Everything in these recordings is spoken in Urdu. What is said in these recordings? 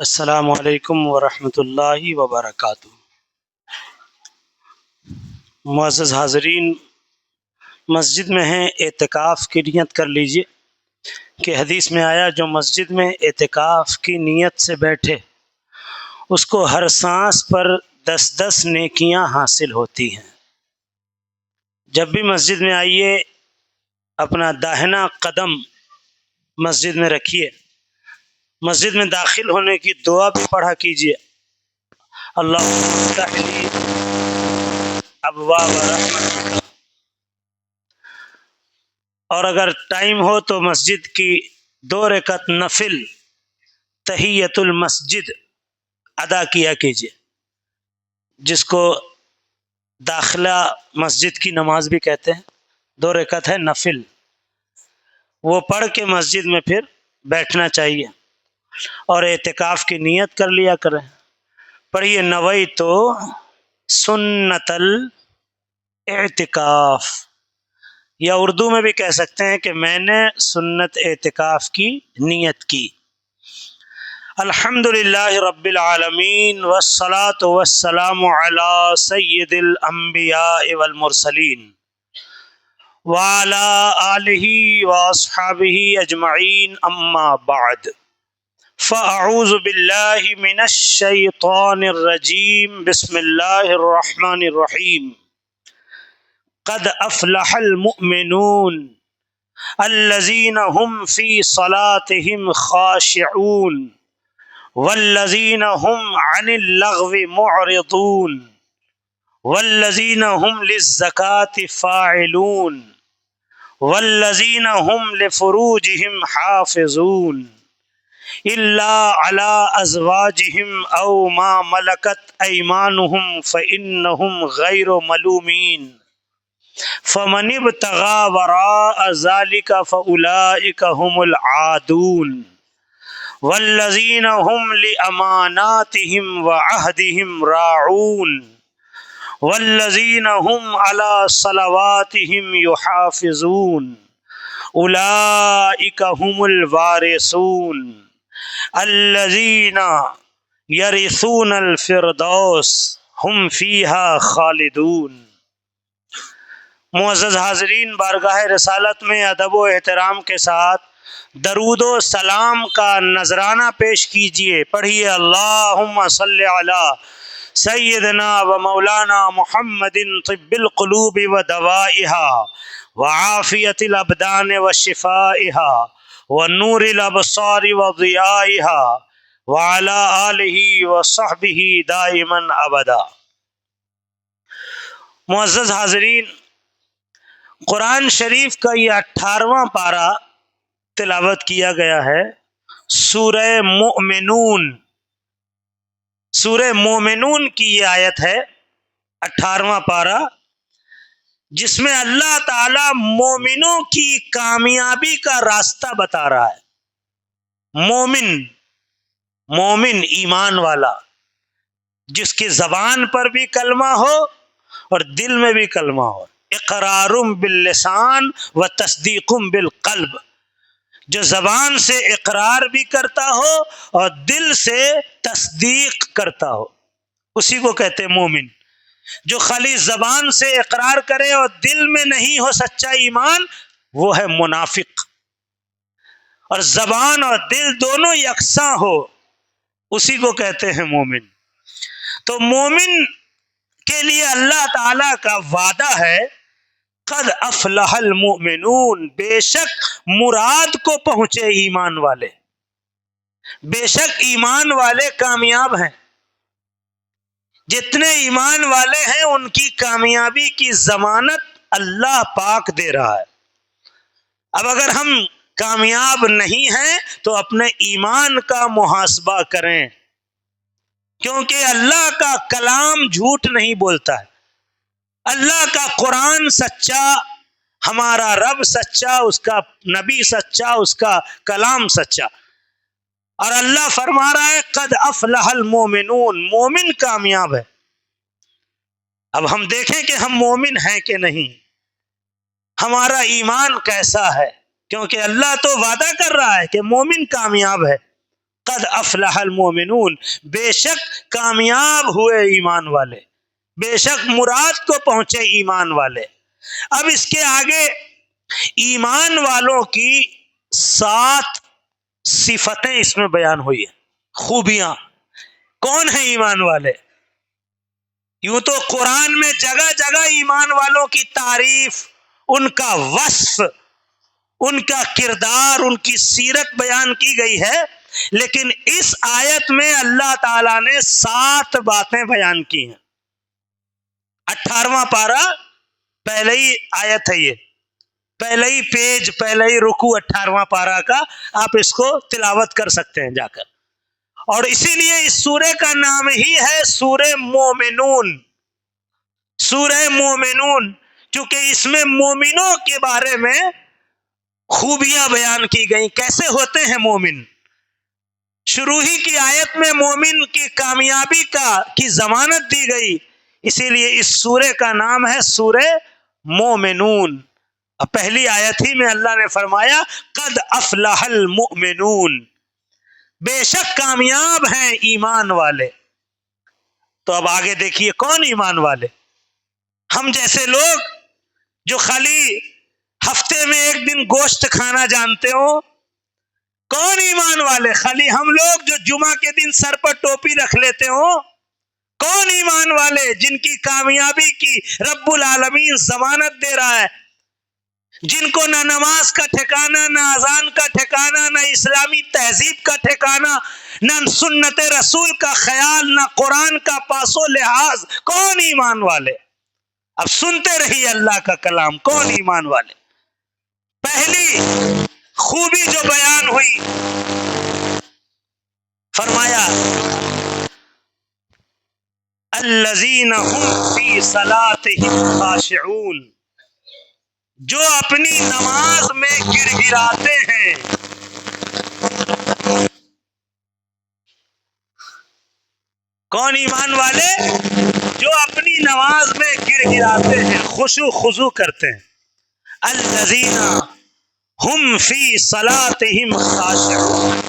السلام علیکم ورحمۃ اللہ وبرکاتہ۔ معزز حاضرین، مسجد میں ہیں، اعتکاف کی نیت کر لیجئے کہ حدیث میں آیا جو مسجد میں اعتکاف کی نیت سے بیٹھے اس کو ہر سانس پر 10 نیکیاں حاصل ہوتی ہیں۔ جب بھی مسجد میں آئیے اپنا داہنا قدم مسجد میں رکھیے، مسجد میں داخل ہونے کی دعا بھی پڑھا کیجیے، اللہم افتح لی ابواب رحمتک، اور اگر ٹائم ہو تو مسجد کی 2 رکعت نفل تحیت المسجد ادا کیا کیجیے، جس کو داخلہ مسجد کی نماز بھی کہتے ہیں۔ 2 رکعت ہے نفل، وہ پڑھ کے مسجد میں پھر بیٹھنا چاہیے اور اعتکاف کی نیت کر لیا کریں۔ پڑھیے نویت سنت الاعتکاف، یا اردو میں بھی کہہ سکتے ہیں کہ میں نے سنت اعتکاف کی نیت کی۔ الحمدللہ رب العالمین والصلاة والسلام علی سید الانبیاء والمرسلین وعلی آلہ واصحابہ اجمعین، اما بعد، فاعوذ باللہ من الشیطان الرجیم، بسم اللہ الرحمن الرحیم۔ قد افلح المؤمنون الذین هم فی صلاتهم خاشعون والذین هم عن اللغو معرضون والذین هم للزکاة فاعلون والذین هم لفروجهم حافظون الا على ازواجهم او ما ملكت ايمانهم فانهم غير ملومين فمن ابتغى وراء ذلك فاولئك هم العادون والذین هم لاماناتهم وعهدهم راعون والذین هم على صلواتهم يحافظون اولئک هم الوارثون الذین یرثون الفردوس هم فیہا خالدون۔ معزز حاضرین، بارگاہ رسالت میں ادب و احترام کے ساتھ درود و سلام کا نذرانہ پیش کیجئے۔ پڑھیے اللہم صلی علی سیدنا و مولانا محمد طب القلوب و دوائها وعافیت الابدان و شفائها ونور الابصار و ضیائها وعلی آلہ و صحبہ دائما ابدا۔ معزز حاضرین، قرآن شریف کا یہ 18واں پارہ تلاوت کیا گیا ہے، سورہ مؤمنون، سورہ مومنون کی یہ آیت ہے، 18واں پارہ، جس میں اللہ تعالی مومنوں کی کامیابی کا راستہ بتا رہا ہے۔ مومن ایمان والا، جس کی زبان پر بھی کلمہ ہو اور دل میں بھی کلمہ ہو، اقرار باللسان و تصدیق بالقلب، جو زبان سے اقرار بھی کرتا ہو اور دل سے تصدیق کرتا ہو، اسی کو کہتے ہیں مومن۔ جو خالی زبان سے اقرار کرے اور دل میں نہیں ہو سچا ایمان، وہ ہے منافق۔ اور زبان اور دل دونوں یکساں ہو، اسی کو کہتے ہیں مومن۔ تو مومن کے لیے اللہ تعالی کا وعدہ ہے، قد افلح المؤمنون، بے شک مراد کو پہنچے ایمان والے، بے شک ایمان والے کامیاب ہیں۔ جتنے ایمان والے ہیں ان کی کامیابی کی ضمانت اللہ پاک دے رہا ہے۔ اب اگر ہم کامیاب نہیں ہیں تو اپنے ایمان کا محاسبہ کریں، کیونکہ اللہ کا کلام جھوٹ نہیں بولتا ہے۔ اللہ کا قرآن سچا، ہمارا رب سچا، اس کا نبی سچا، اس کا کلام سچا، اور اللہ فرما رہا ہے قد افلح المؤمنون، مومن کامیاب ہے۔ اب ہم دیکھیں کہ ہم مومن ہیں کہ نہیں، ہمارا ایمان کیسا ہے، کیونکہ اللہ تو وعدہ کر رہا ہے کہ مومن کامیاب ہے۔ قد افلح المؤمنون، بے شک کامیاب ہوئے ایمان والے، بے شک مراد کو پہنچے ایمان والے۔ اب اس کے آگے ایمان والوں کی 7 صفتیں اس میں بیان ہوئی ہیں، خوبیاں۔ کون ہیں ایمان والے؟ یوں تو قرآن میں جگہ جگہ ایمان والوں کی تعریف، ان کا وصف، ان کا کردار، ان کی سیرت بیان کی گئی ہے، لیکن اس آیت میں اللہ تعالیٰ نے 7 باتیں بیان کی ہیں۔ 18واں پارہ، پہلے ہی آیت ہے، یہ پہلے ہی پیج، پہلے ہی رکوع 18واں پارہ کا، آپ اس کو تلاوت کر سکتے ہیں جا کر۔ اور اسی لیے اس سورہ کا نام ہی ہے سورہ مومنون، سورہ مومنون، کیونکہ اس میں مومنوں کے بارے میں خوبیاں بیان کی گئیں، کیسے ہوتے ہیں مومن۔ شروع ہی کی آیت میں مومن کی کامیابی کی ضمانت دی گئی، اسی لیے اس سورہ کا نام ہے سورہ مومنون۔ اب پہلی آیت ہی میں اللہ نے فرمایا قد افلح المؤمنون، بے شک کامیاب ہیں ایمان والے۔ تو اب آگے دیکھیے کون ایمان والے؟ ہم جیسے لوگ جو خالی ہفتے میں ایک دن گوشت کھانا جانتے ہو، کون ایمان والے؟ خالی ہم لوگ جو جمعہ کے دن سر پر ٹوپی رکھ لیتے ہو، کون ایمان والے جن کی کامیابی کی رب العالمین ضمانت دے رہا ہے، جن کو نہ نماز کا ٹھکانہ، نہ اذان کا ٹھکانہ، نہ اسلامی تہذیب کا ٹھکانہ، نہ سنت رسول کا خیال، نہ قرآن کا پاس و لحاظ، کون ایمان والے؟ اب سنتے رہیے اللہ کا کلام، کون ایمان والے؟ پہلی خوبی جو بیان ہوئی، فرمایا الذین هم فی صلاتهم خاشعون، جو اپنی نماز میں گر گراتے ہیں۔ کون ایمان والے؟ جو اپنی نماز میں گر گراتے ہیں، خشوع خضوع کرتے ہیں۔ الذین هم فی صلاتهم خاشعون،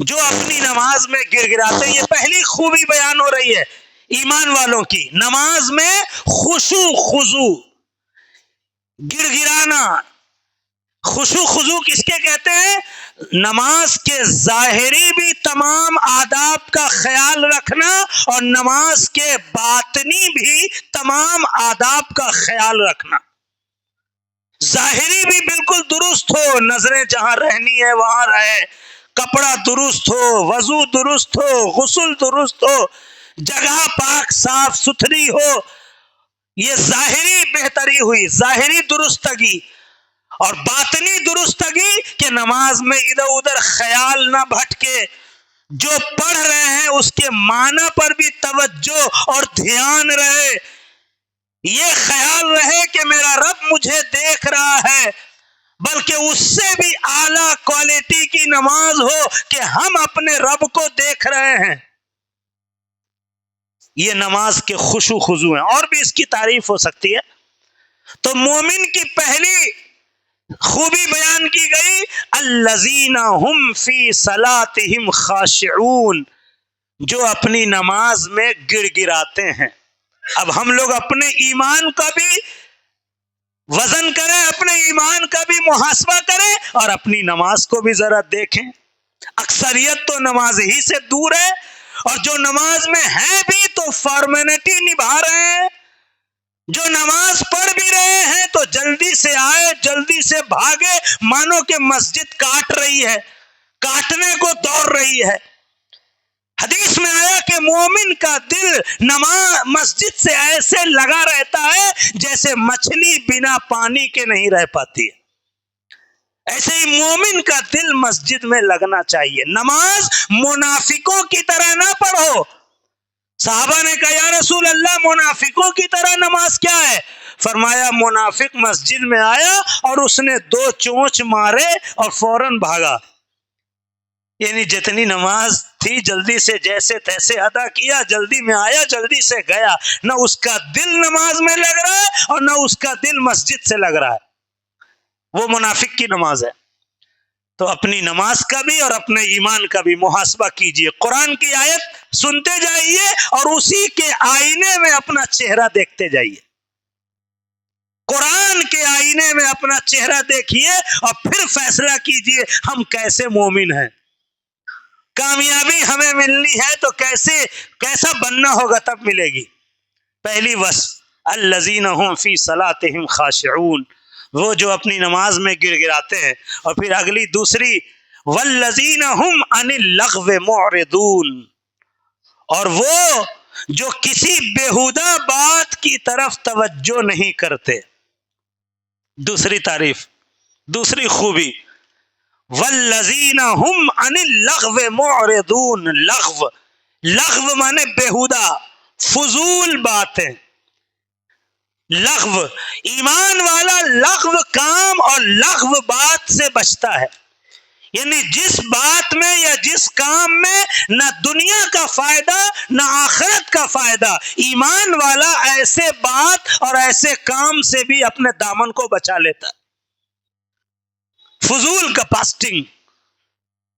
جو اپنی نماز میں گر گراتے ہیں۔ یہ پہلی خوبی بیان ہو رہی ہے ایمان والوں کی، نماز میں خشوع خضوع، گر گرانا۔ خشوع خضوع کس کے کہتے ہیں؟ نماز کے ظاہری بھی تمام آداب کا خیال رکھنا، اور نماز کے باطنی بھی تمام آداب کا خیال رکھنا۔ ظاہری بھی بالکل درست ہو، نظریں جہاں رہنی ہے وہاں رہے، کپڑا درست ہو، وضو درست ہو، غسل درست ہو، جگہ پاک صاف ستھری ہو، یہ ظاہری بہتری ہوئی، ظاہری درستگی۔ اور باطنی درستگی کہ نماز میں ادھر ادھر خیال نہ بھٹکے، جو پڑھ رہے ہیں اس کے معنی پر بھی توجہ اور دھیان رہے، یہ خیال رہے کہ میرا رب مجھے دیکھ رہا ہے، بلکہ اس سے بھی اعلیٰ کوالٹی کی نماز ہو کہ ہم اپنے رب کو دیکھ رہے ہیں۔ یہ نماز کے خشوع خضوع ہیں، اور بھی اس کی تعریف ہو سکتی ہے۔ تو مومن کی پہلی خوبی بیان کی گئی الذین هم فی صلاتهم خاشعون، جو اپنی نماز میں گر گراتے ہیں۔ اب ہم لوگ اپنے ایمان کا بھی وزن کریں، اپنے ایمان کا بھی محاسبہ کریں، اور اپنی نماز کو بھی ذرا دیکھیں۔ اکثریت تو نماز ہی سے دور ہے، اور جو نماز میں ہیں بھی تو فارمیلٹی نبھا رہے ہیں، جو نماز پڑھ بھی رہے ہیں تو جلدی سے آئے، جلدی سے بھاگے، مانو کہ مسجد کاٹ رہی ہے، کاٹنے کو دوڑ رہی ہے۔ حدیث میں آیا کہ مومن کا دل مسجد سے ایسے لگا رہتا ہے جیسے مچھلی بنا پانی کے نہیں رہ پاتی ہے، ایسے ہی مومن کا دل مسجد میں لگنا چاہیے۔ نماز منافقوں کی طرح نہ پڑھو۔ صحابہ نے کہا یا رسول اللہ منافقوں کی طرح نماز کیا ہے؟ فرمایا منافق مسجد میں آیا اور اس نے 2 چونچ مارے اور فوراً بھاگا، یعنی جتنی نماز تھی جلدی سے جیسے تیسے ادا کیا، جلدی میں آیا جلدی سے گیا، نہ اس کا دل نماز میں لگ رہا ہے اور نہ اس کا دل مسجد سے لگ رہا ہے۔ وہ منافق کی نماز ہے۔ تو اپنی نماز کا بھی اور اپنے ایمان کا بھی محاسبہ کیجئے. قرآن کی آیت سنتے جائیے اور اسی کے آئینے میں اپنا چہرہ دیکھتے جائیے. قرآن کے آئینے میں اپنا چہرہ دیکھیے اور پھر فیصلہ کیجئے ہم کیسے مومن ہیں. کامیابی ہمیں ملنی ہے تو کیسا بننا ہوگا تب ملے گی. پہلی وصف الذین هم فی صلاتهم خاشعون، وہ جو اپنی نماز میں گر گراتے ہیں. اور پھر اگلی دوسری والذین هم عن اللغو معرضون، اور وہ جو کسی بیہودہ بات کی طرف توجہ نہیں کرتے. دوسری تعریف، دوسری خوبی والذین هم عن اللغو معرضون. لغو مانے بیہودہ فضول باتیں. لغو، ایمان والا لغو کام اور لغو بات سے بچتا ہے. یعنی جس بات میں یا جس کام میں نہ دنیا کا فائدہ نہ آخرت کا فائدہ، ایمان والا ایسے بات اور ایسے کام سے بھی اپنے دامن کو بچا لیتا. فضول کا پاسٹنگ،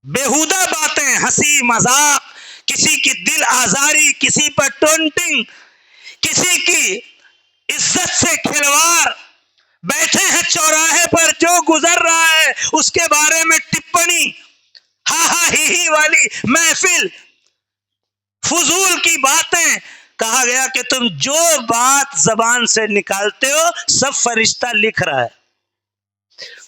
بیہودہ باتیں، ہنسی مذاق، کسی کی دل آزاری، کسی پر ٹونٹنگ، کسی کی عزت سے کھلواڑ. بیٹھے ہیں چوراہے پر، جو گزر رہا ہے اس کے بارے میں ٹپنی، ہا ہا ہی ہی والی محفل، فضول کی باتیں. کہا گیا کہ تم جو بات زبان سے نکالتے ہو سب فرشتہ لکھ رہا ہے.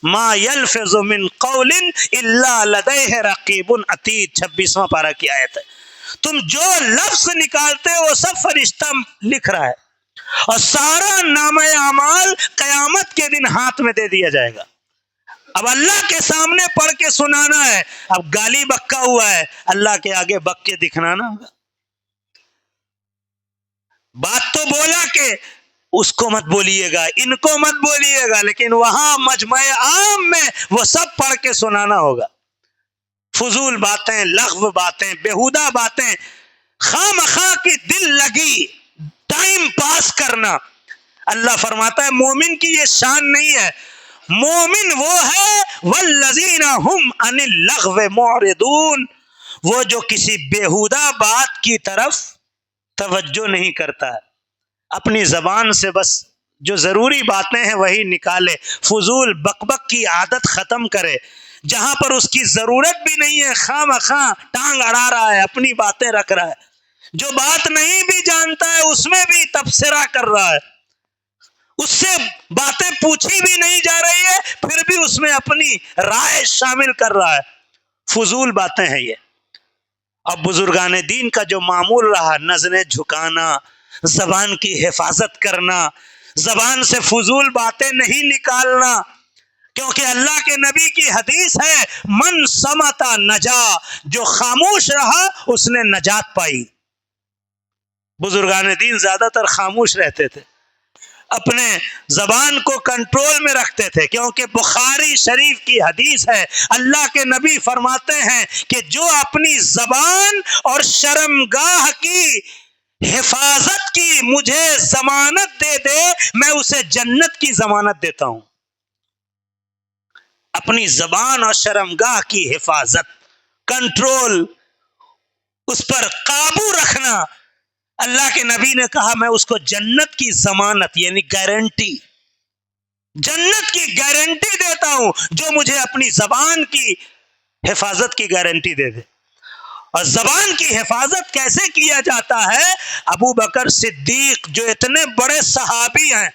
ما یلفظ من قول الا لدیہ رقیب عتید، 26واں پارہ کی آیت ہے. تم جو لفظ نکالتے ہو وہ سب فرشتہ لکھ رہا ہے، اور سارا نامہ اعمال قیامت کے دن ہاتھ میں دے دیا جائے گا. اب اللہ کے سامنے پڑھ کے سنانا ہے. اب گالی بکا ہوا ہے، اللہ کے آگے بک کے دکھنانا ہوگا. بات تو بولا کہ اس کو مت بولیے گا، ان کو مت بولیے گا، لیکن وہاں مجمع عام میں وہ سب پڑھ کے سنانا ہوگا. فضول باتیں، لغو باتیں، بیہودہ باتیں، خواہ مخواہ کی دل لگی ٹائم پاس کرنا. اللہ فرماتا ہے مومن کی یہ شان نہیں ہے. مومن وہ ہے والذین هم عن اللغو معرضون، وہ جو کسی بیہودہ بات کی طرف توجہ نہیں کرتا ہے. اپنی زبان سے بس جو ضروری باتیں ہیں وہی نکالے. فضول بک بک کی عادت ختم کرے. جہاں پر اس کی ضرورت بھی نہیں ہے خواہ مخواہ ٹانگ اڑا رہا ہے، اپنی باتیں رکھ رہا ہے. جو بات نہیں بھی جانتا ہے اس میں بھی تبصرہ کر رہا ہے. اس سے باتیں پوچھی بھی نہیں جا رہی ہے پھر بھی اس میں اپنی رائے شامل کر رہا ہے. فضول باتیں ہیں یہ. اب بزرگان دین کا جو معمول رہا، نظریں جھکانا، زبان کی حفاظت کرنا، زبان سے فضول باتیں نہیں نکالنا. کیونکہ اللہ کے نبی کی حدیث ہے من صمت نجا، جو خاموش رہا اس نے نجات پائی. بزرگان دین زیادہ تر خاموش رہتے تھے، اپنے زبان کو کنٹرول میں رکھتے تھے. کیونکہ بخاری شریف کی حدیث ہے، اللہ کے نبی فرماتے ہیں کہ جو اپنی زبان اور شرمگاہ کی حفاظت کی مجھے ضمانت دے دے میں اسے جنت کی ضمانت دیتا ہوں. اپنی زبان اور شرمگاہ کی حفاظت، کنٹرول، اس پر قابو رکھنا. اللہ کے نبی نے کہا میں اس کو جنت کی ضمانت یعنی گارنٹی، جنت کی گارنٹی دیتا ہوں جو مجھے اپنی زبان کی حفاظت کی گارنٹی دے دے. اور زبان کی حفاظت کیسے کیا جاتا ہے؟ ابو بکر صدیق جو اتنے بڑے صحابی ہیں،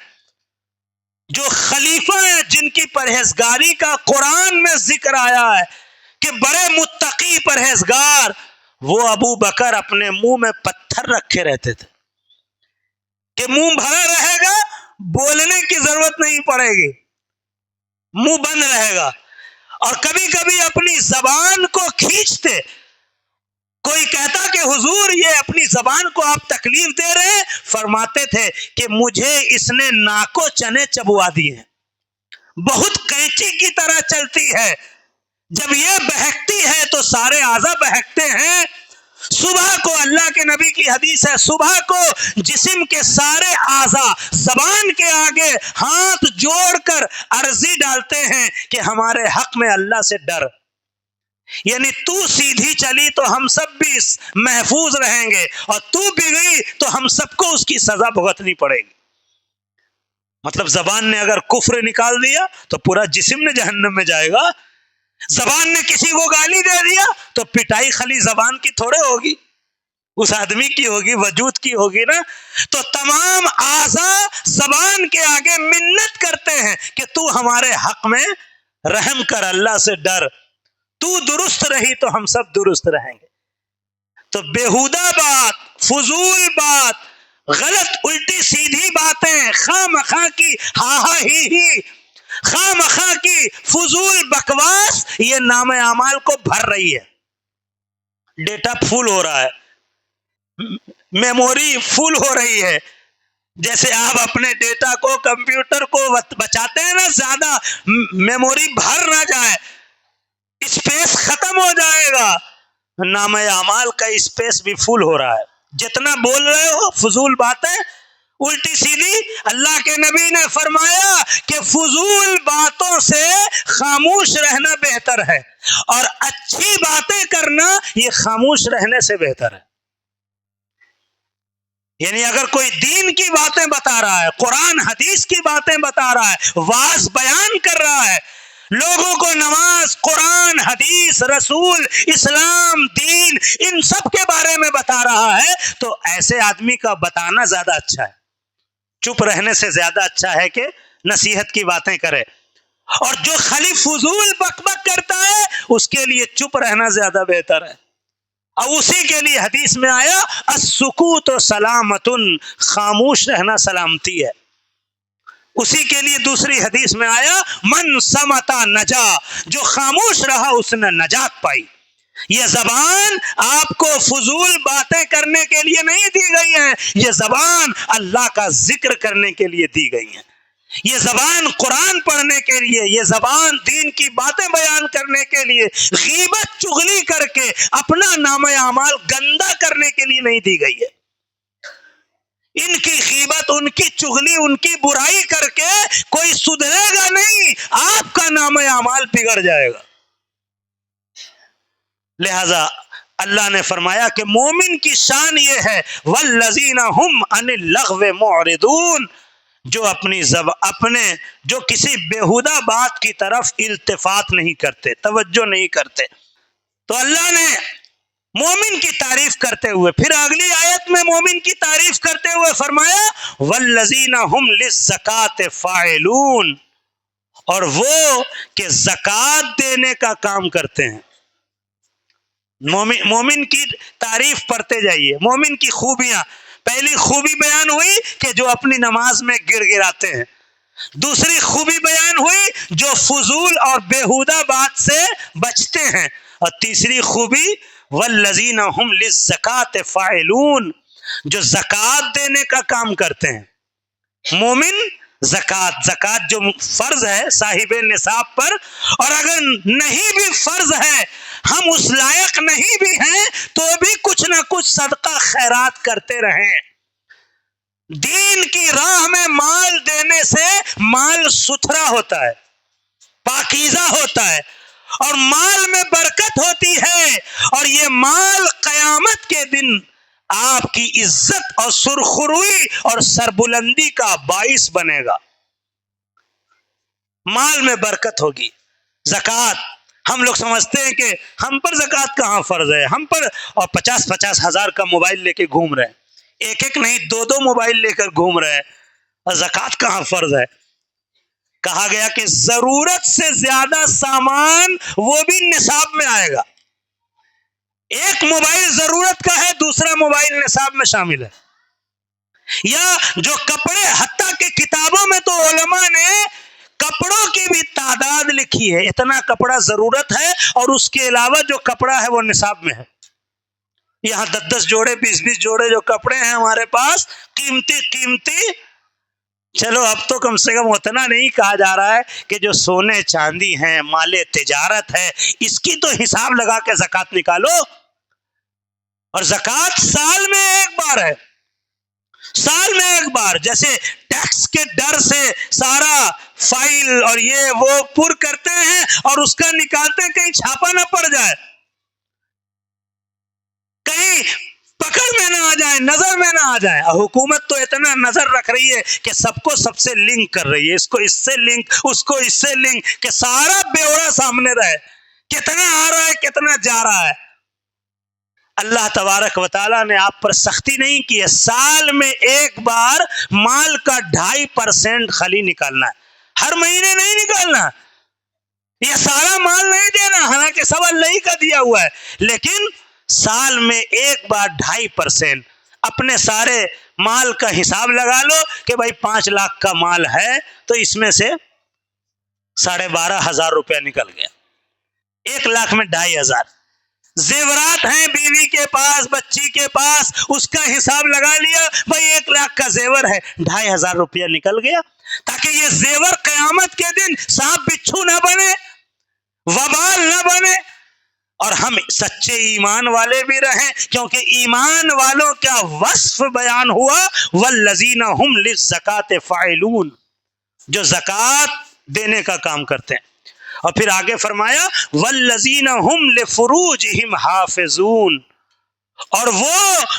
جو خلیفہ ہیں، جن کی پرہیزگاری کا قرآن میں ذکر آیا ہے کہ بڑے متقی پرہیزگار، وہ ابو بکر اپنے منہ میں پتھر رکھے رہتے تھے کہ منہ بھرا رہے گا، بولنے کی ضرورت نہیں پڑے گی، منہ بند رہے گا. اور کبھی کبھی اپنی زبان کو کھینچتے. کوئی کہتا کہ حضور یہ اپنی زبان کو آپ تکلیف دے رہے ہیں، فرماتے تھے کہ مجھے اس نے ناکو چنے چبوا دیے ہیں، بہت قینچی کی طرح چلتی ہے، جب یہ بہکتی ہے تو سارے اعضاء بہکتے ہیں. صبح کو اللہ کے نبی کی حدیث ہے، صبح کو جسم کے سارے اعضاء زبان کے آگے ہاتھ جوڑ کر عرضی ڈالتے ہیں کہ ہمارے حق میں اللہ سے ڈر. یعنی تو سیدھی چلی تو ہم سب بھی محفوظ رہیں گے، اور تو بگڑی تو ہم سب کو اس کی سزا بھگتنی پڑے گی۔ مطلب زبان نے اگر کفر نکال دیا تو پورا جسم نے جہنم میں جائے گا۔ زبان نے کسی کو گالی دے دیا تو پٹائی خالی زبان کی تھوڑے ہوگی، اس آدمی کی ہوگی، وجود کی ہوگی نا۔ تو تمام اعضاء زبان کے آگے منت کرتے ہیں کہ تو ہمارے حق میں رحم کر، اللہ سے ڈر، تو درست رہی تو ہم سب درست رہیں گے۔ تو بیہودہ بات، فضول بات، غلط الٹی سیدھی باتیں، خواہ مخواہ کی ہا ہا ہی، خواہ مخواہ کی فضول بکواس، یہ نام اعمال کو بھر رہی ہے۔ ڈیٹا فل ہو رہا ہے، میموری فل ہو رہی ہے۔ جیسے آپ اپنے ڈیٹا کو، کمپیوٹر کو بچاتے ہیں نا، زیادہ میموری بھر نہ جائے، اسپیس ختم ہو جائے گا، نام اعمال کا اسپیس بھی فل ہو رہا ہے۔ جتنا بول رہے ہو فضول باتیں، الٹی سیدھی، اللہ کے نبی نے فرمایا کہ فضول باتوں سے خاموش رہنا بہتر ہے، اور اچھی باتیں کرنا یہ خاموش رہنے سے بہتر ہے۔ یعنی اگر کوئی دین کی باتیں بتا رہا ہے، قرآن حدیث کی باتیں بتا رہا ہے، واعظ بیان کر رہا ہے، لوگوں کو نماز، قرآن، حدیث، رسول، اسلام، دین، ان سب کے بارے میں بتا رہا ہے، تو ایسے آدمی کا بتانا زیادہ اچھا ہے، چپ رہنے سے زیادہ اچھا ہے کہ نصیحت کی باتیں کرے۔ اور جو خالی فضول بک بک کرتا ہے اس کے لیے چپ رہنا زیادہ بہتر ہے۔ اور اسی کے لیے حدیث میں آیا السکوت سلامتن، خاموش رہنا سلامتی ہے۔ اسی کے لیے دوسری حدیث میں آیا من سمتا نجا، جو خاموش رہا اس نے نجات پائی۔ یہ زبان آپ کو فضول باتیں کرنے کے لیے نہیں دی گئی ہے، یہ زبان اللہ کا ذکر کرنے کے لیے دی گئی ہے، یہ زبان قرآن پڑھنے کے لیے، یہ زبان دین کی باتیں بیان کرنے کے لیے، غیبت چغلی کر کے اپنا نام اعمال گندا کرنے کے لیے نہیں دی گئی ہے۔ ان کی غیبت، ان کی چغلی، ان کی برائی کر کے کوئی سدھرے گا نہیں، آپ کا نام اعمال بگڑ جائے گا۔ لہذا اللہ نے فرمایا کہ مومن کی شان یہ ہے والذین هم عن اللغو معرضون، جو اپنے جو کسی بیہودہ بات کی طرف التفات نہیں کرتے، توجہ نہیں کرتے۔ تو اللہ نے مومن کی تعریف کرتے ہوئے پھر اگلی آیت میں مومن کی تعریف کرتے ہوئے فرمایا والذین هم للزکاۃ فاعلون، اور وہ کہ زکوٰۃ دینے کا کام کرتے ہیں۔ مومن کی تعریف پڑھتے جائیے، مومن کی خوبیاں۔ پہلی خوبی بیان ہوئی کہ جو اپنی نماز میں گر گراتے ہیں، دوسری خوبی بیان ہوئی جو فضول اور بیہودہ بات سے بچتے ہیں، اور تیسری خوبی والذین هم للزکاۃ فاعلون، جو زکوٰۃ دینے کا کام کرتے ہیں۔ مومن زکوٰۃ جو فرض ہے صاحب نصاب پر، اور اگر نہیں بھی فرض ہے، ہم اس لائق نہیں بھی ہیں، تو بھی کچھ نہ کچھ صدقہ خیرات کرتے رہیں۔ دین کی راہ میں مال دینے سے مال ستھرا ہوتا ہے، پاکیزہ ہوتا ہے، اور مال میں برکت ہوتی ہے، اور یہ مال قیامت کے دن آپ کی عزت اور سرخروئی اور سربلندی کا باعث بنے گا۔ مال میں برکت ہوگی۔ زکوٰۃ، ہم لوگ سمجھتے ہیں کہ ہم پر زکوٰۃ کہاں فرض ہے، ہم پر اور 50-50 ہزار کا موبائل لے کے گھوم رہے ہیں، ایک نہیں 2 موبائل لے کر گھوم رہے ہیں، اور زکوٰۃ کہاں فرض ہے؟ کہا گیا کہ ضرورت سے زیادہ سامان وہ بھی نصاب میں آئے گا۔ ایک موبائل ضرورت کا ہے، دوسرا موبائل نصاب میں شامل ہے۔ یا جو کپڑے، حتیٰ کہ کتابوں میں تو علماء نے کپڑوں کی بھی تعداد لکھی ہے، اتنا کپڑا ضرورت ہے، اور اس کے علاوہ جو کپڑا ہے وہ نصاب میں ہے۔ یہاں 10 جوڑے 20 جوڑے جو کپڑے ہیں ہمارے پاس، قیمتی، چلو اب تو کم سے کم اتنا نہیں کہا جا رہا ہے کہ جو سونے چاندی ہیں، مال تجارت ہے، اس کی تو حساب لگا کے زکوٰۃ نکالو۔ اور زکوٰۃ سال میں ایک بار ہے، سال میں ایک بار۔ جیسے ٹیکس کے ڈر سے سارا فائل اور یہ وہ پر کرتے ہیں اور اس کا نکالتے ہیں کہیں چھاپا نہ پڑ جائے، کہیں پکڑ میں نہ آ جائے، نظر میں نہ آ جائے. حکومت تو اتنا نظر رکھ رہی ہے کہ سب کو سب سے لنک کر رہی ہے، اس کو اس سے لنک، اس کو اس سے لنک، کہ سارا بیورا سامنے رہے، کتنا آ رہا ہے کتنا جا رہا ہے. اللہ تبارک و تعالیٰ نے آپ پر سختی نہیں کی ہے، سال میں ایک بار مال کا 2.5% خلی نکالنا ہے، ہر مہینے نہیں نکالنا، یہ سارا مال نہیں دینا، حالانکہ سب اللہ ہی کا دیا ہوا ہے، لیکن سال میں ایک بار 2.5% اپنے سارے مال کا حساب لگا لو کہ بھائی 5 لاکھ کا مال ہے تو اس میں سے 12,500 روپیہ نکل گیا، 1 لاکھ میں 2,500. زیورات ہیں بیوی کے پاس، بچی کے پاس، اس کا حساب لگا لیا، بھائی 1 لاکھ کا زیور ہے، 2,500 روپیہ نکل گیا، تاکہ یہ زیور قیامت کے دن سانپ بچھو نہ بنے، وبال نہ بنے، اور ہم سچے ایمان والے بھی رہیں، کیونکہ ایمان والوں کا وصف بیان ہوا، والذین هم للزکاۃ فاعلون، جو زکوٰۃ دینے کا کام کرتے ہیں. اور پھر آگے فرمایا والذین هم لفروجهم حافظون، اور وہ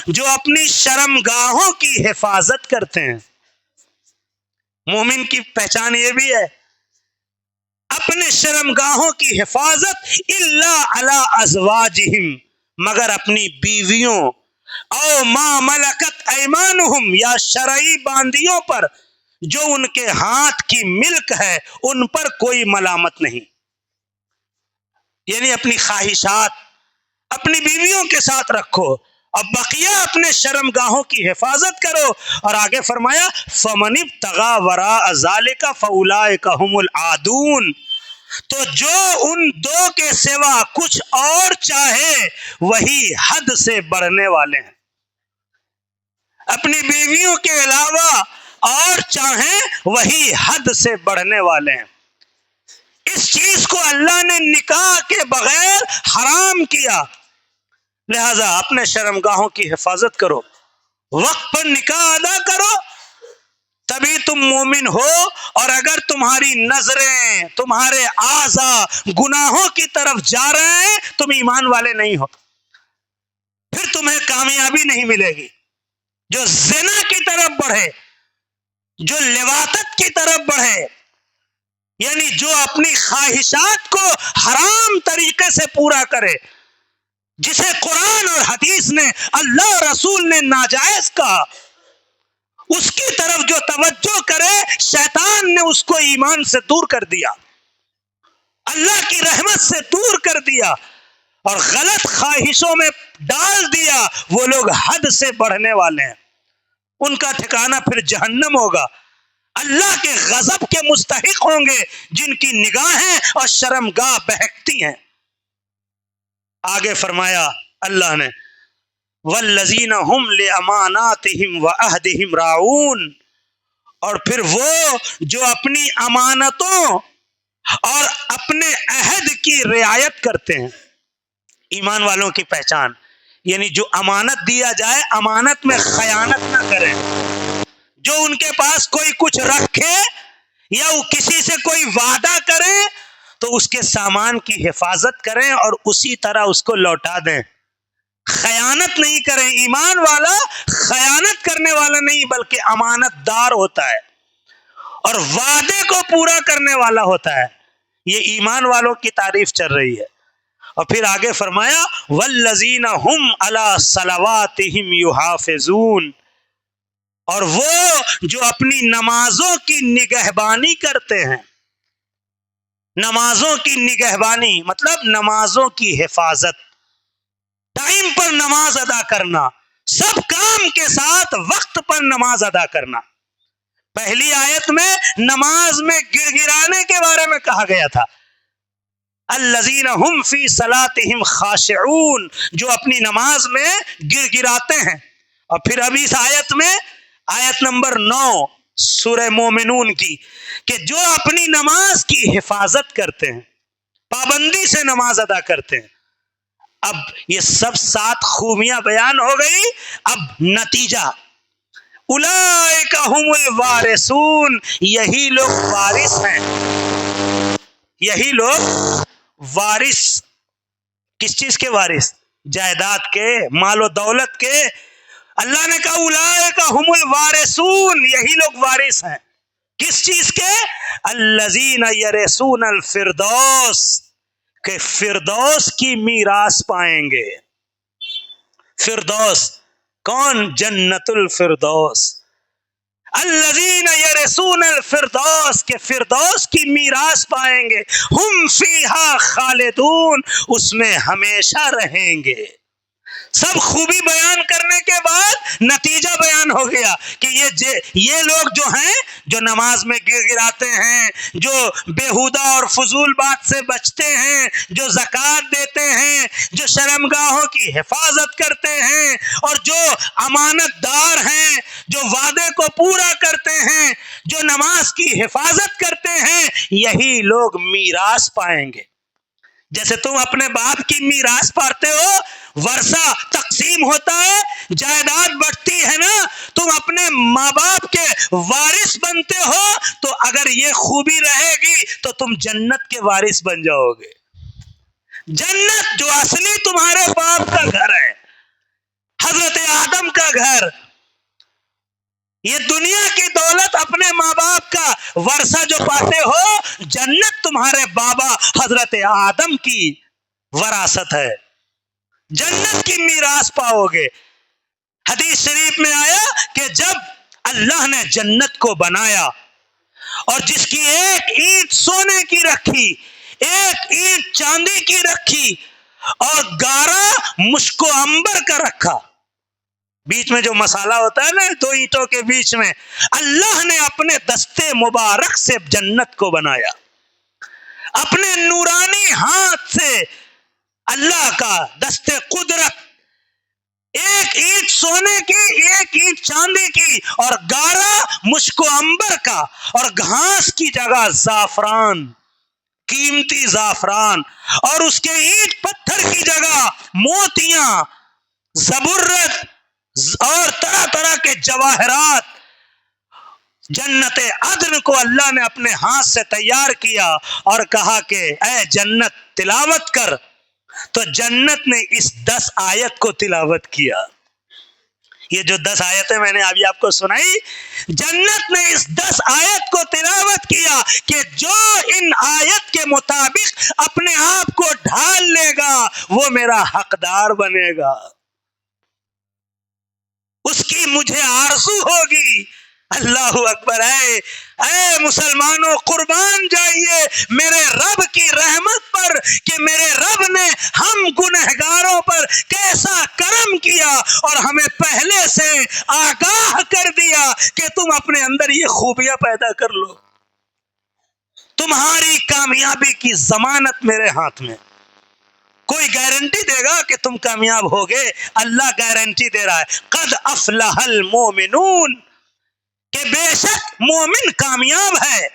جو اپنی شرمگاہوں کی حفاظت کرتے ہیں. مومن کی پہچان یہ بھی ہے، اپنے شرمگاہوں کی حفاظت، الا علی ازواجہم، مگر اپنی بیویوں، او ما ملکت ایمانہم، یا شرعی باندیوں پر جو ان کے ہاتھ کی ملک ہے، ان پر کوئی ملامت نہیں. یعنی اپنی خواہشات اپنی بیویوں کے ساتھ رکھو اور بقیہ اپنے شرمگاہوں کی حفاظت کرو. اور آگے فرمایا فمن ابتغى وراء ذلك فاولئک هم العادون، تو جو ان دو کے سوا کچھ اور چاہے وہی حد سے بڑھنے والے ہیں. اپنی بیویوں کے علاوہ اور چاہیں وہی حد سے بڑھنے والے ہیں. اس چیز کو اللہ نے نکاح کے بغیر حرام کیا، لہذا اپنے شرمگاہوں کی حفاظت کرو، وقت پر نکاح ادا کرو، تبھی تم مومن ہو. اور اگر تمہاری نظریں، تمہارے اعضاء گناہوں کی طرف جا رہے ہیں، تم ایمان والے نہیں ہو، پھر تمہیں کامیابی نہیں ملے گی. جو زنا کی طرف بڑھے، جو لواطت کی طرف بڑھے، یعنی جو اپنی خواہشات کو حرام طریقے سے پورا کرے، جسے قرآن اور حدیث نے، اللہ رسول نے ناجائز کہا، اس کی طرف جو توجہ کرے، شیطان نے اس کو ایمان سے دور کر دیا، اللہ کی رحمت سے دور کر دیا اور غلط خواہشوں میں ڈال دیا. وہ لوگ حد سے بڑھنے والے ہیں، ان کا ٹھکانہ پھر جہنم ہوگا. اللہ کے غضب کے مستحق ہوں گے جن کی نگاہیں اور شرمگاہ بہکتی ہیں. آگے فرمایا اللہ نے والذین هم لاماناتهم وعہدهم راعون، اور پھر وہ جو اپنی امانتوں اور اپنے عہد کی رعایت کرتے ہیں. ایمان والوں کی پہچان، یعنی جو امانت دیا جائے، امانت میں خیانت نہ کریں. جو ان کے پاس کوئی کچھ رکھے یا وہ کسی سے کوئی وعدہ کرے تو اس کے سامان کی حفاظت کریں اور اسی طرح اس کو لوٹا دیں. خیانت نہیں کریں. ایمان والا خیانت کرنے والا نہیں بلکہ امانت دار ہوتا ہے اور وعدے کو پورا کرنے والا ہوتا ہے. یہ ایمان والوں کی تعریف چل رہی ہے. اور پھر آگے فرمایا والذین هم علی صلواتہم یحافظون، اور وہ جو اپنی نمازوں کی نگہبانی کرتے ہیں. نمازوں کی نگہبانی مطلب نمازوں کی حفاظت، ٹائم پر نماز ادا کرنا، سب کام کے ساتھ وقت پر نماز ادا کرنا. پہلی آیت میں نماز میں گر گرانے کے بارے میں کہا گیا تھا، الذین هم فی صلاتہم خاشعون، جو اپنی نماز میں گر گراتے ہیں. اور پھر ابھی اس آیت میں آیت نمبر 9 سورہ مومنون کی، کہ جو اپنی نماز کی حفاظت کرتے ہیں، پابندی سے نماز ادا کرتے ہیں. اب یہ سب 7 خوبیاں بیان ہو گئی. اب نتیجہ، اولئک هم الوارثون، یہی لوگ وارث ہیں. یہی لوگ وارث، کس چیز کے وارث؟ جائیداد کے، مال و دولت کے. اللہ نے کہا اولئک هم الوارثون، یہی لوگ وارث ہیں. کس چیز کے؟ الذین یرثون الفردوس، کہ فردوس کی میراث پائیں گے. فردوس کون؟ جنت الفردوس. الذین یرثون الفردوس، کہ فردوس کی میراث پائیں گے. ہم فیہا خالدون، اس میں ہمیشہ رہیں گے. سب خوبی بیان کرنے کے بعد نتیجہ بیان ہو گیا کہ یہ لوگ جو ہیں، جو نماز میں گر گراتے ہیں، جو بےہودہ اور فضول بات سے بچتے ہیں، جو زکوٰۃ دیتے ہیں، جو شرمگاہوں کی حفاظت کرتے ہیں، اور جو امانت دار ہیں، جو وعدے کو پورا کرتے ہیں، جو نماز کی حفاظت کرتے ہیں، یہی لوگ میراث پائیں گے. جیسے تم اپنے باپ کی میراث پاتے ہو، ورثہ تقسیم ہوتا ہے، جائیداد بڑھتی ہے نا، تم اپنے ماں باپ کے وارث بنتے ہو. تو اگر یہ خوبی رہے گی تو تم جنت کے وارث بن جاؤ گے. جنت جو اصلی تمہارے باپ کا گھر ہے، حضرت آدم کا گھر. یہ دنیا کی دولت اپنے ماں باپ کا ورثہ جو پاتے ہو، جنت تمہارے بابا حضرت آدم کی وراثت ہے. جنت کی میراث پاؤ گے. حدیث شریف میں آیا کہ جب اللہ نے جنت کو بنایا اور جس کی ایک اینٹ سونے کی رکھی، ایک اینٹ چاندی کی رکھی، اور 11 مشک و عنبر کا رکھا، بیچ میں جو مسالہ ہوتا ہے نا دو اینٹوں کے بیچ میں، اللہ نے اپنے دستے مبارک سے جنت کو بنایا. اپنے نورانی ہاتھ سے اللہ کا دست قدرت، ایک اینٹ سونے کی، ایک اینٹ چاندی کی، اور 11 مشک و عنبر کا، اور گھاس کی جگہ زعفران، قیمتی زعفران، اور اس کے اینٹ پتھر کی جگہ موتیاں، زبرت اور طرح طرح کے جواہرات. جنت عدن کو اللہ نے اپنے ہاتھ سے تیار کیا اور کہا کہ اے جنت تلاوت کر. تو جنت نے اس 10 آیت کو تلاوت کیا. یہ جو 10 آیتیں میں نے ابھی آپ کو سنائی، جنت نے اس 10 آیت کو تلاوت کیا کہ جو ان آیت کے مطابق اپنے آپ کو ڈھال لے گا وہ میرا حقدار بنے گا. اس کی مجھے آرزو ہوگی. اللہ اکبر. اے مسلمانوں، قربان جائیے میرے رب کی رحمت پر کہ میرے رب نے ہم گنہگاروں پر کیسا کرم کیا اور ہمیں پہلے سے آگاہ کر دیا کہ تم اپنے اندر یہ خوبیاں پیدا کر لو. تمہاری کامیابی کی ضمانت میرے ہاتھ میں. کوئی گارنٹی دے گا کہ تم کامیاب ہوگے؟ اللہ گارنٹی دے رہا ہے. قد افلح المومنون، کہ بے شک مومن کامیاب ہے.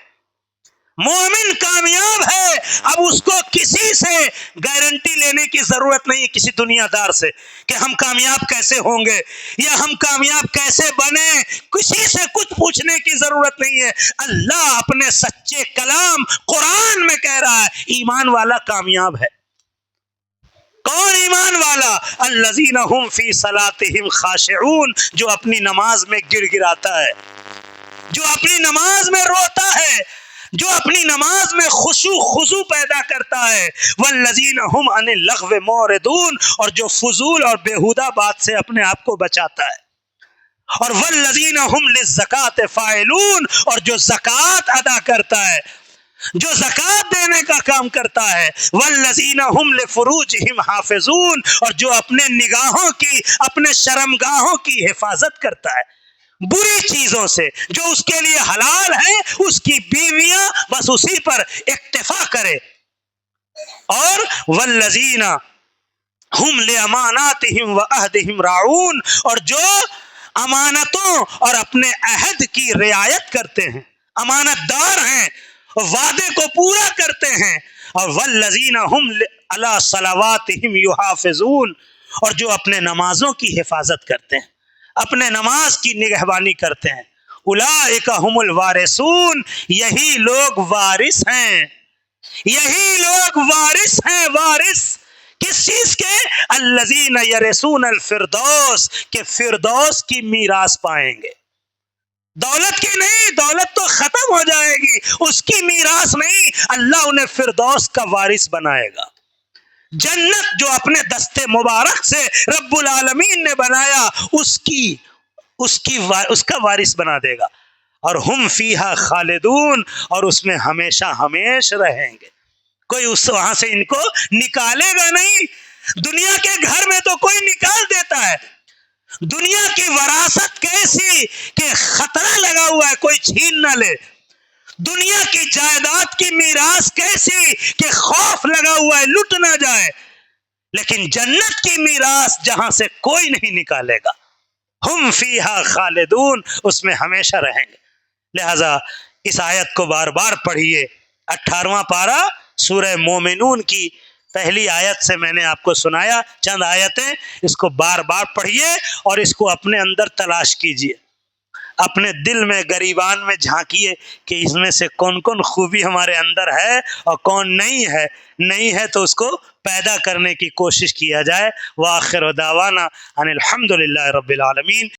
مومن کامیاب ہے. اب اس کو کسی سے گارنٹی لینے کی ضرورت نہیں، کسی دنیا دار سے، کہ ہم کامیاب کیسے ہوں گے یا ہم کامیاب کیسے بنے. کسی سے کچھ پوچھنے کی ضرورت نہیں ہے. اللہ اپنے سچے کلام قرآن میں کہہ رہا ہے ایمان والا کامیاب ہے. کون ایمان والا؟ الذین هم فی صلاتہم خاشعون، جو اپنی نماز میں گر گراتا ہے، جو اپنی نماز میں روتا ہے، جو اپنی نماز میں خشوع خضوع پیدا کرتا ہے. والذین هم عن اللغو معرضون، اور جو فضول اور بیہودہ بات سے اپنے آپ کو بچاتا ہے. اور والذین هم للزکاۃ فاعلون، اور جو زکوٰۃ ادا کرتا ہے، جو زکوٰۃ دینے کا کام کرتا ہے. والذین هم لفروجہم حافظون، اور جو اپنے نگاہوں کی، اپنے شرمگاہوں کی حفاظت کرتا ہے بری چیزوں سے. جو اس کے لیے حلال ہے اس کی بیویاں بس اسی پر اکتفا کرے. اور والذین هم لاماناتہم وعہدہم راعون، اور جو امانتوں اور اپنے عہد کی رعایت کرتے ہیں، امانت دار ہیں، وعدے کو پورا کرتے ہیں. اور والذین هم علی صلواتہم یحافظون، اور جو اپنے نمازوں کی حفاظت کرتے ہیں، اپنے نماز کی نگہبانی کرتے ہیں. اولئک هم الوارثون، یہی لوگ وارث ہیں، یہی لوگ وارث ہیں. وارث کس چیز کے؟ الذین یرثون الفردوس، کہ فردوس کی میراث پائیں گے. دولت کی نہیں، دولت تو ختم ہو جائے گی، اس کی میراث نہیں، اللہ انہیں فردوس کا وارث بنائے گا. جنت جو اپنے دستے مبارک سے رب العالمین نے بنایا، اس کا وارث بنا دے گا. اور ہم فیہا خالدون، اور اس میں ہمیشہ ہمیش رہیں گے. کوئی وہاں سے ان کو نکالے گا نہیں. دنیا کے گھر میں تو کوئی نکال دیتا ہے، دنیا کی وراثت کیسی کہ خطرہ لگا ہوا ہے کوئی چھین نہ لے. دنیا کی جائیداد کی میراث کیسی کہ خوف لگا ہوا ہے لٹ نہ جائے. لیکن جنت کی میراث جہاں سے کوئی نہیں نکالے گا. ہم فیہا خالدون، اس میں ہمیشہ رہیں گے. لہذا اس آیت کو بار بار پڑھیے. 18واں پارہ سورہ مومنون کی پہلی آیت سے میں نے آپ کو سنایا چند آیتیں، اس کو بار بار پڑھیے اور اس کو اپنے اندر تلاش کیجئے. اپنے دل میں گریبان میں جھانکیے کہ اس میں سے کون کون خوبی ہمارے اندر ہے اور کون نہیں ہے تو اس کو پیدا کرنے کی کوشش کیا جائے. وآخر دعوانا ان الحمدللہ رب العالمین.